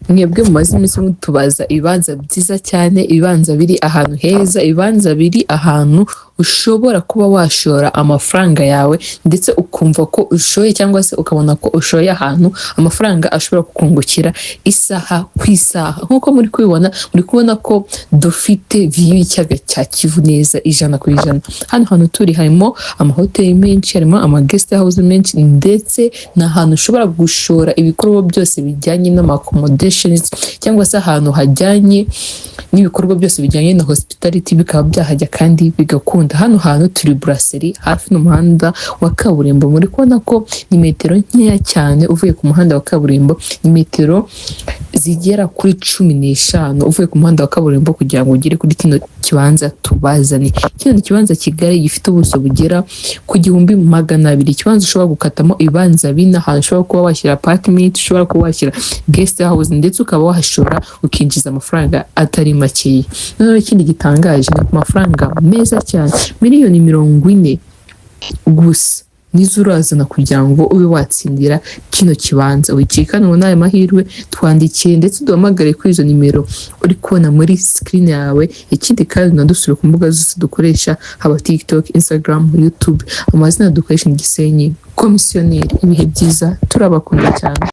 mwebwe mumaze iminsi mutubaza ibibanza byiza cyane, ibibanza biri ahantu heza, ibibanza biri ahantu ushobora kuba washora amafaranga yawe ndetse ukumva ko ushoye cyangwa se ukabona ko ushoye ahantu amafaranga ashobora kukungukira isaha ku isaha. Nk'uko muri kubibona ko dufite view y'ikiyaga cya Kivu neza 100%. Hano hantu turi harimo amahoteli menshi, harimo guest house menshi, ndetse na ahantu ushobora gushora ibikorwa byose bijyanye n'accommodation cyangwa se ahantu hajyanye n'ibikorwa byose bijyanye na hospitality bikaba byahajya kandi bigakunda. Hano hantu turi Brasserie hafi n'umuhanda wa kaburimbo. Muri kubona ko ni metero nkeya cyane uvuye ku muhanda wa kaburimbo, ni metero zigera kuri 15 uvuye ku muhanda wa kaburimbo kugira ngo ugere kuri kino kibanza tubazane. Kino kibanza Kigali gifite ubuso bugera ku 1200. Ikibanza ushobora gukatamo ibibanza bina, ahantu ushobora kuba washyira apartment, ushobora kuba washyira guest house, ndetse ukaba wahashora ukinjiza amafaranga atari makeya. Noneho ikindi gitangaje ni amafaranga meza cyane, miliyoni 40 gusa nizo urazana kugira ngo ube watsindira kino kibanza. Wicikana n'ayo mahirwe, twandikiye ndetse duhamagare kuri izo nimero uri kubona muri screen yawe. Ikindi kandi unadusure ku mbuga zose dukoresha, haba TikTok, Instagram, YouTube. Amazina dukoresha ni Gisenyi Komisiyoneri. Ibihe byiza, turabakunda cyane.